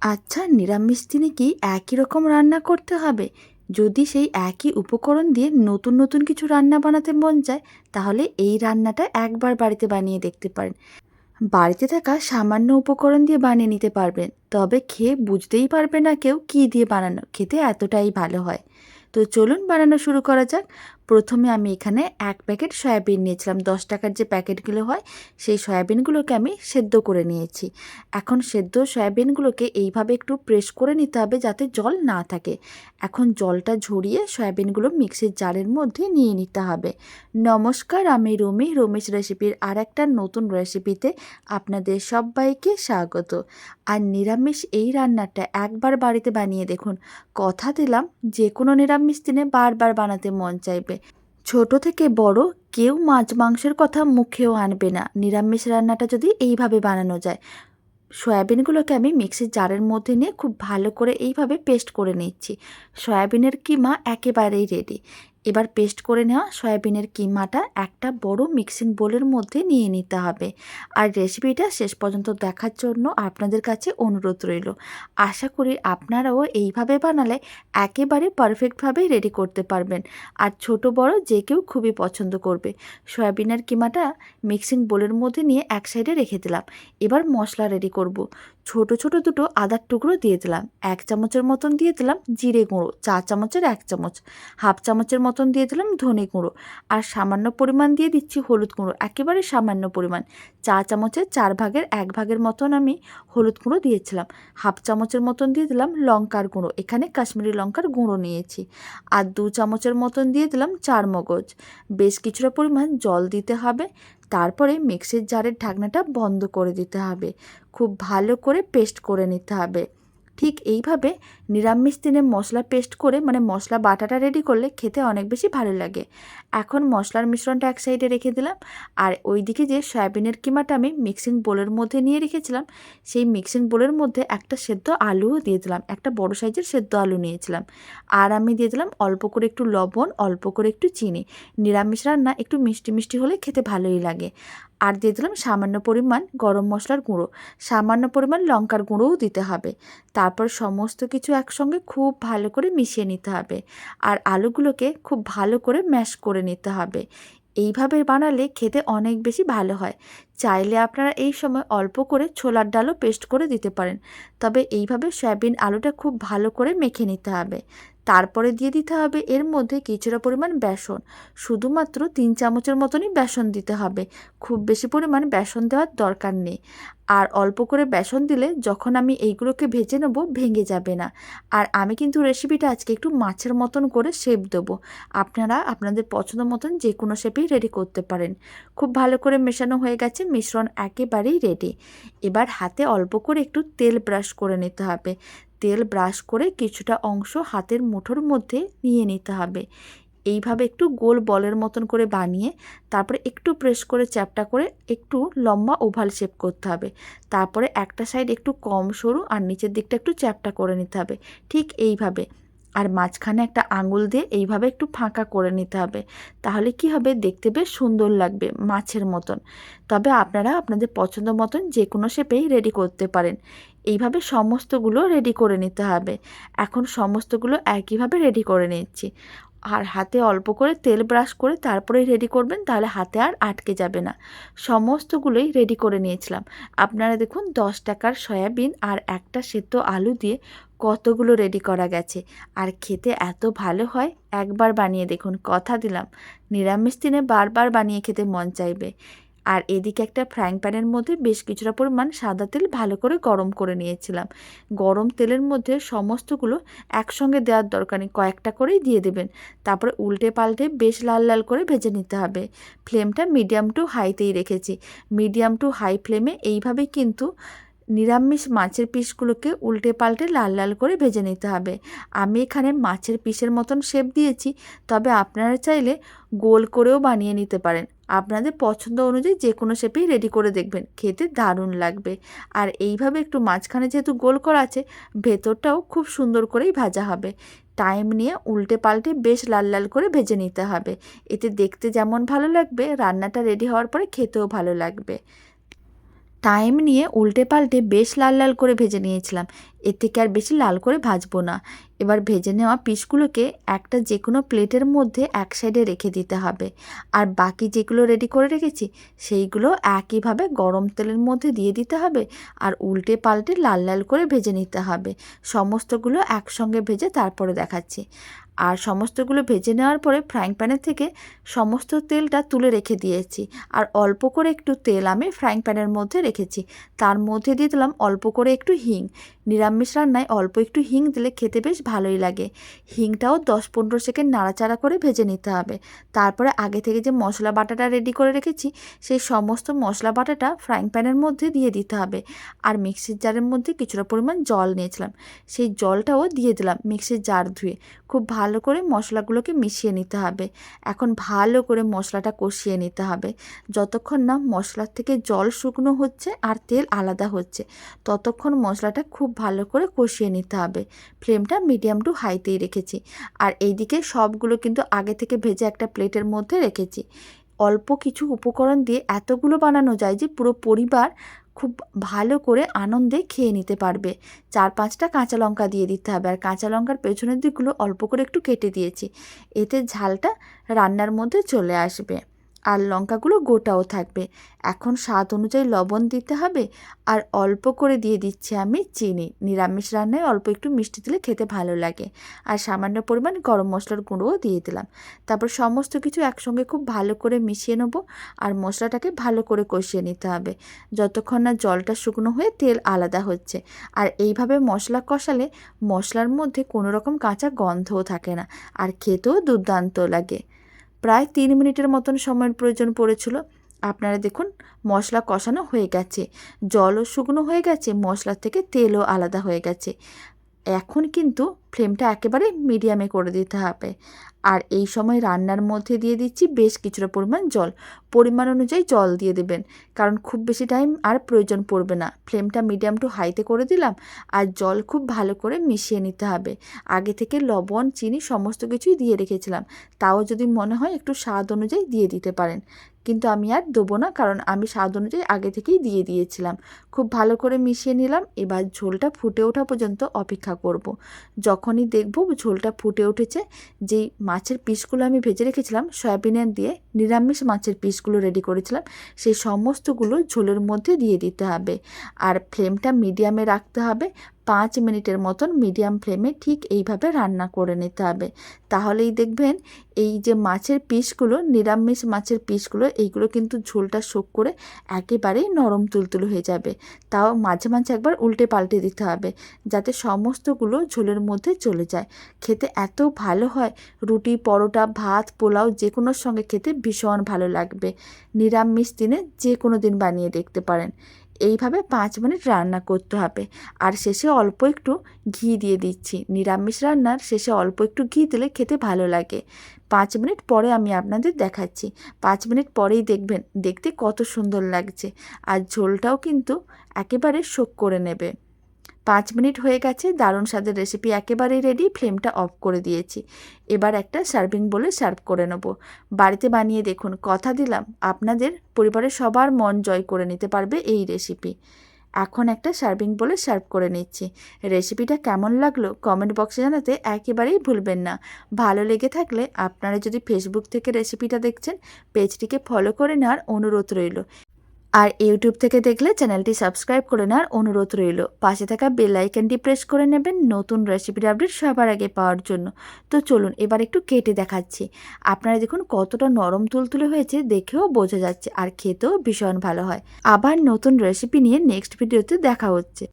আচ্ছা, নিরামিষ দিনে কি একই রকম রান্না করতে হবে? যদি সেই একই উপকরণ দিয়ে নতুন নতুন কিছু রান্না বানাতে মন চায়, তাহলে এই রান্নাটা একবার বাড়িতে বানিয়ে দেখতে পারেন। বাড়িতে থাকা সামান্য উপকরণ দিয়ে বানিয়ে নিতে পারবেন, তবে খেয়ে বুঝতেই পারবে না কেউ কী দিয়ে বানানো। খেতে এতটাই ভালো হয়। তো চলুন বানানো শুরু করা যাক। প্রথমে আমি এখানে 1 প্যাকেট সয়াবিন নিয়েছিলাম। 10 টাকার যে প্যাকেটগুলো হয়, সেই সয়াবিনগুলোকে আমি সেদ্ধ করে নিয়েছি। এখন সেদ্ধ সয়াবিনগুলোকে এইভাবে একটু প্রেস করে নিতে হবে যাতে জল না থাকে। এখন জলটা ঝরিয়ে সয়াবিনগুলো মিক্সির জারের মধ্যে নিয়ে নিতে হবে। নমস্কার, আমি রুমি। রমেশ রেসিপির আর একটা নতুন রেসিপিতে আপনাদের সবাইকে স্বাগত। আর নিরামিষ এই রান্নাটা একবার বাড়িতে বানিয়ে দেখুন। কথা দিলাম, যে কোনো নিরামিষ দিনে বারবার বানাতে মন চাইবে। ছোট থেকে বড় কেউ মাছ মাংসের কথা মুখেও আনবে না, নিরামিষ রান্নাটা যদি এইভাবে বানানো যায়। সয়াবিনগুলোকে আমি মিক্সির জারের মধ্যে নিয়ে খুব ভালো করে এইভাবে পেস্ট করে নিচ্ছি। সয়াবিনের কিমা একেবারেই রেডি। এবার পেস্ট করে নেওয়া সয়াবিনের কিমাটা একটা বড় মিক্সিং বোলের মধ্যে নিয়ে নিতে হবে। আর রেসিপিটা শেষ পর্যন্ত দেখার জন্য আপনাদের কাছে অনুরোধ রইল। আশা করি আপনারাও এইভাবে বানালে একেবারে পারফেক্টভাবে রেডি করতে পারবেন। আর ছোট বড় যে কেউ খুবই পছন্দ করবে। সয়াবিনের কিমাটা মিক্সিং বোলের মধ্যে নিয়ে এক সাইডে রেখে দিলাম। এবার মশলা রেডি করব। ছোট ছোট দুটো আদার টুকরো দিয়ে দিলাম। 1 চামচের মতন দিয়ে দিলাম জিরে গুঁড়ো, 4 চামচের 1 চামচ। হাফ চামচের মতন দিয়ে দিলাম ধনে গুঁড়ো। আর সামান্য পরিমাণ দিয়ে দিচ্ছি হলুদ গুঁড়ো, একেবারে সামান্য পরিমাণ। 4 চামচের 4 ভাগের 1 ভাগের মতন আমি হলুদ গুঁড়ো দিয়েছিলাম। হাফ চামচের মতন দিয়ে দিলাম লঙ্কার গুঁড়ো, এখানে কাশ্মীরি লঙ্কার গুঁড়ো নিয়েছি। আর 2 চামচের মতন দিয়ে দিলাম চারমগজ। বেশ কিছুটা পরিমাণ জল দিতে হবে। তারপরে মিক্সির জারের ঢাকনাটা বন্ধ করে দিতে হবে। খুব ভালো করে পেস্ট করে নিতে হবে। ঠিক এইভাবে নিরামিষ দিনে মশলা পেস্ট করে, মানে মশলা বাটাটা রেডি করলে খেতে অনেক বেশি ভালো লাগে। এখন মশলার মিশ্রণটা এক সাইডে রেখে দিলাম। আর ওইদিকে যে সয়াবিনের কিমাটা আমি মিক্সিং বোলের মধ্যে নিয়ে রেখেছিলাম, সেই মিক্সিং বোলের মধ্যে একটা সেদ্ধ আলুও দিয়ে দিলাম। একটা বড় সাইজের সেদ্ধ আলু নিয়েছিলাম। আর আমি দিয়ে দিলাম অল্প করে একটু লবণ, অল্প করে একটু চিনি। নিরামিষ রান্না একটু মিষ্টি মিষ্টি হলে খেতে ভালোই লাগে। আর দিয়ে দিলাম সামান্য পরিমাণ গরম মশলার গুঁড়ো, সামান্য পরিমাণ লঙ্কার গুঁড়োও দিতে হবে। তারপর সমস্ত কিছু একসঙ্গে খুব ভালো করে মিশিয়ে নিতে হবে। আর আলুগুলোকে খুব ভালো করে ম্যাশ করে নিতে হবে। এইভাবে বানালে খেতে অনেক বেশি ভালো হয়। চাইলে আপনারা এই সময় অল্প করে ছোলার ডালও পেস্ট করে দিতে পারেন। তবে এইভাবে সয়াবিন আলুটা খুব ভালো করে মেখে নিতে হবে। তারপরে দিয়ে দিতে হবে এর মধ্যে কিছুটা পরিমাণ বেসন। শুধুমাত্র 3 চামচের মতনই বেসন দিতে হবে। খুব বেশি পরিমাণ বেসন দেওয়ার দরকার নেই। আর অল্প করে বেসন দিলে যখন আমি এইগুলোকে ভেজে নেব ভেঙে যাবে না। আর আমি কিন্তু রেসিপিটা আজকে একটু মাছের মতন করে শেপ দেবো। আপনারা আপনাদের পছন্দ মতন যে কোনো শেপেই রেডি করতে পারেন। খুব ভালো করে মেশানো হয়ে গেছে, মিশ্রণ একেবারেই রেডি। এবার হাতে অল্প করে একটু তেল ব্রাশ করে নিতে হবে। তেল ব্রাশ করে কিছুটা অংশ হাতের মুঠোর মধ্যে নিয়ে নিতে হবে। এইভাবে একটু গোল বলের মতন করে বানিয়ে তারপরে একটু প্রেস করে চ্যাপটা করে একটু লম্বা ওভাল শেপ করতে হবে। তারপরে একটা সাইড একটু কম সরু আর নিচের দিকটা একটু চ্যাপটা করে নিতে হবে, ঠিক এইভাবে। আর মাঝখানে একটা আঙুল দিয়ে এইভাবে একটু ফাঁকা করে নিতে হবে। তাহলে কি হবে, দেখতে বেশ সুন্দর লাগবে মাছের মতন। তবে আপনারা আপনাদের পছন্দ মতন যে কোনো শেপেই রেডি করতে পারেন। এইভাবে সমস্তগুলো রেডি করে নিতে হবে। এখন সমস্তগুলো একইভাবে রেডি করে নিচ্ছি। আর হাতে অল্প করে তেল ব্রাশ করে তারপরেই রেডি করবেন, তাহলে হাতে আর আটকে যাবে না। সমস্তগুলোই রেডি করে নিয়েছিলাম। আপনারা দেখুন 10 টাকার সয়াবিন আর একটা সেদ্ধ আলু দিয়ে কতগুলো রেডি করা গেছে। আর খেতে এত ভালো হয়, একবার বানিয়ে দেখুন। কথা দিলাম, নিরামিষ দিনে বারবার বানিয়ে খেতে মন চাইবে। আর এদিকে একটা ফ্রাইং প্যানের মধ্যে বেশ কিছুটা পরিমাণ সাদা তেল ভালো করে গরম করে নিয়েছিলাম। গরম তেলের মধ্যে সমস্তগুলো একসঙ্গে দেওয়ার দরকার নেই, কয়েকটা করেই দিয়ে দেবেন। তারপরে উল্টে পাল্টে বেশ লাল লাল করে ভেজে নিতে হবে। ফ্লেমটা মিডিয়াম টু হাইতেই রেখেছি। মিডিয়াম টু হাই ফ্লেমে এইভাবেই কিন্তু নিরামিষ মাছের পিসগুলোকে উল্টে পাল্টে লাল লাল করে ভেজে নিতে হবে। আমি এখানে মাছের পিসের মতন শেপ দিয়েছি, তবে আপনারা চাইলে গোল করেও বানিয়ে নিতে পারেন। আপনাদের পছন্দ অনুযায়ী যে কোনো শেপেই রেডি করে দেখবেন, খেতে দারুণ লাগবে। আর এইভাবে একটু মাঝখানে যেহেতু গোল করা আছে, ভেতরটাও খুব সুন্দর করেই ভাজা হবে। টাইম নিয়ে উল্টে পাল্টে বেশ লাল লাল করে ভেজে নিতে হবে। এতে দেখতে যেমন ভালো লাগবে, রান্নাটা রেডি হওয়ার পরে খেতেও ভালো লাগবে। টাইম নিয়ে উল্টে পাল্টে বেশ লাল লাল করে ভেজে নিয়েছিলাম। এর থেকে আর বেশি লাল করে ভাজবো না। এবার ভেজে নেওয়া পিসগুলোকে একটা যে কোনো প্লেটের মধ্যে এক সাইডে রেখে দিতে হবে। আর বাকি যেগুলো রেডি করে রেখেছি সেইগুলো একইভাবে গরম তেলের মধ্যে দিয়ে দিতে হবে আর উল্টে পাল্টে লাল লাল করে ভেজে নিতে হবে। সমস্তগুলো একসঙ্গে ভেজে তারপরে দেখাচ্ছি। আর সমস্তগুলো ভেজে নেওয়ার পরে ফ্রাইং প্যানের থেকে সমস্ত তেলটা তুলে রেখে দিয়েছি। আর অল্প করে একটু তেল আমি ফ্রাইং প্যানের মধ্যে রেখেছি। তার মধ্যে দিয়ে দিলাম অল্প করে একটু হিং। নিরামিষ রান্নায় অল্প একটু হিং দিলে খেতে বেশ ভালোই লাগে। হিংটাও 10-15 সেকেন্ড নাড়াচাড়া করে ভেজে নিতে হবে। তারপরে আগে থেকে যে মশলা বাটাটা রেডি করে রেখেছি সেই সমস্ত মশলা বাটাটা ফ্রাইং প্যানের মধ্যে দিয়ে দিতে হবে। আর মিক্সির জারের মধ্যে কিছুটা পরিমাণ জল নিয়েছিলাম, সেই জলটাও দিয়ে দিলাম মিক্সির জার ধুয়ে। খুব ভালো করে মশলাগুলোকে মিশিয়ে নিতে হবে। এখন ভালো করে মশলাটা কষিয়ে নিতে হবে। যতক্ষণ না মশলার থেকে জল শুকনো হচ্ছে আর তেল আলাদা হচ্ছে ততক্ষণ মশলাটা খুব ভালো করে কষিয়ে নিতে হবে। ফ্লেমটা মিডিয়াম টু হাইতেই রেখেছি। আর এইদিকে সবগুলো কিন্তু আগে থেকে ভেজে একটা প্লেটের মধ্যে রেখেছি। অল্প কিছু উপকরণ দিয়ে এতগুলো বানানো যায় যে পুরো পরিবার খুব ভালো করে আনন্দে খেয়ে নিতে পারবে। 4-5টা কাঁচা লঙ্কা দিয়ে দিতে হবে। আর কাঁচা লঙ্কার পেছনের দিকগুলো অল্প করে একটু কেটে দিয়েছি, এতে ঝালটা রান্নার মধ্যে চলে আসবে আর লঙ্কাগুলো গোটাও থাকবে। এখন স্বাদ অনুযায়ী লবণ দিতে হবে আর অল্প করে দিয়ে দিচ্ছি আমি চিনি। নিরামিষ রান্নায় অল্প একটু মিষ্টি দিলে খেতে ভালো লাগে। আর সামান্য পরিমাণ গরম মশলার গুঁড়োও দিয়ে দিলাম। তারপর সমস্ত কিছু একসঙ্গে খুব ভালো করে মিশিয়ে নেবো আর মশলাটাকে ভালো করে কষিয়ে নিতে হবে যতক্ষণ না জলটা শুকনো হয়ে তেল আলাদা হচ্ছে। আর এইভাবে মশলা কষালে মশলার মধ্যে কোনো রকম কাঁচা গন্ধও থাকে না আর খেতেও দুর্দান্ত লাগে। প্রায় 3 মিনিটের মতন সময়ের প্রয়োজন পড়েছিল। আপনারা দেখুন মশলা কষানো হয়ে গেছে, জলও শুকনো হয়ে গেছে, মশলার থেকে তেলও আলাদা হয়ে গেছে। এখন কিন্তু ফ্লেমটা একেবারে মিডিয়ামে করে দিতে হবে। আর এই সময় রান্নার মধ্যে দিয়ে দিচ্ছি বেশ কিছুটা পরিমাণ জল। পরিমাণ অনুযায়ী জল দিয়ে দেবেন, কারণ খুব বেশি টাইম আর প্রয়োজন পড়বে না। ফ্লেমটা মিডিয়াম টু হাইতে করে দিলাম আর জল খুব ভালো করে মিশিয়ে নিতে হবে। আগে থেকে লবণ চিনি সমস্ত কিছুই দিয়ে রেখেছিলাম, তাও যদি মনে হয় একটু স্বাদ অনুযায়ী দিয়ে দিতে পারেন, কিন্তু আমি আর দেবো না, কারণ আমি স্বাদ অনুযায়ী আগে থেকেই দিয়ে দিয়েছিলাম। খুব ভালো করে মিশিয়ে নিলাম। এবার ঝোলটা ফুটে ওঠা পর্যন্ত অপেক্ষা করব। যখনই দেখব ঝোলটা ফুটে উঠেছে, যেই মাছের পিসগুলো আমি ভেজে রেখেছিলাম সয়াবিনের দিয়ে নিরামিষ মাছের পিসগুলো রেডি করেছিলাম, সেই সমস্তগুলো ঝোলের মধ্যে দিয়ে দিতে হবে। আর ফ্লেমটা মিডিয়ামে রাখতে হবে। 5 মিনিটের মতন মিডিয়াম ফ্লেমে ঠিক এইভাবে রান্না করে নিতে হবে। তাহলেই দেখবেন এই যে মাছের পিসগুলো, নিরামিষ মাছের পিসগুলো, এইগুলো কিন্তু ঝোলটা শোক করে একেবারেই নরম তুলতুলে হয়ে যাবে। তাও মাঝে মাঝে একবার উল্টে পাল্টে দিতে হবে যাতে সমস্তগুলো ঝোলের মধ্যে চলে যায়। খেতে এত ভালো হয়, রুটি পরোটা ভাত পোলাও যে কোনোর সঙ্গে খেতে ভীষণ ভালো লাগবে। নিরামিষ দিনে যে কোনো দিন বানিয়ে দেখতে পারেন। এইভাবে 5 মিনিট রান্না করতে হবে। আর শেষে অল্প একটু ঘি দিয়ে দিচ্ছি। নিরামিষ রান্নার শেষে অল্প একটু ঘি দিলে খেতে ভালো লাগে। 5 মিনিট পরে আমি আপনাদের দেখাচ্ছি। 5 মিনিট পরেই দেখবেন দেখতে কত সুন্দর লাগছে। আর ঝোলটাও কিন্তু একেবারে শোক করে নেবে। 5 মিনিট হয়ে গেছে, দারুণ স্বাদের রেসিপি একেবারেই রেডি। ফ্লেমটা অফ করে দিয়েছি। এবার একটা সার্ভিং বলে সার্ভ করে নেব। বাড়িতে বানিয়ে দেখুন, কথা দিলাম আপনাদের পরিবারের সবার মন জয় করে নিতে পারবে এই রেসিপি। এখন একটা সার্ভিং বলে সার্ভ করে নিচ্ছি। রেসিপিটা কেমন লাগলো কমেন্ট বক্সে জানাতে একেবারেই ভুলবেন না। ভালো লেগে থাকলে আপনারা যদি ফেসবুক থেকে রেসিপিটা দেখছেন, পেজটিকে ফলো করে নেওয়ার অনুরোধ রইল। আর ইউটিউব থেকে দেখলে চ্যানেলটি সাবস্ক্রাইব করে নেওয়ার অনুরোধ রইল। পাশে থাকা বেল আইকনটি প্রেস করে নেবেন নতুন রেসিপির আপডেট সবার আগে পাওয়ার জন্য। তো চলুন এবার একটু কেটে দেখাচ্ছি। আপনারা দেখুন কতটা নরম তুলতুলে হয়েছে, দেখেও বোঝা যাচ্ছে আর খেতেও ভীষণ ভালো হয়। আবার নতুন রেসিপি নিয়ে নেক্সট ভিডিওতে দেখা হচ্ছে।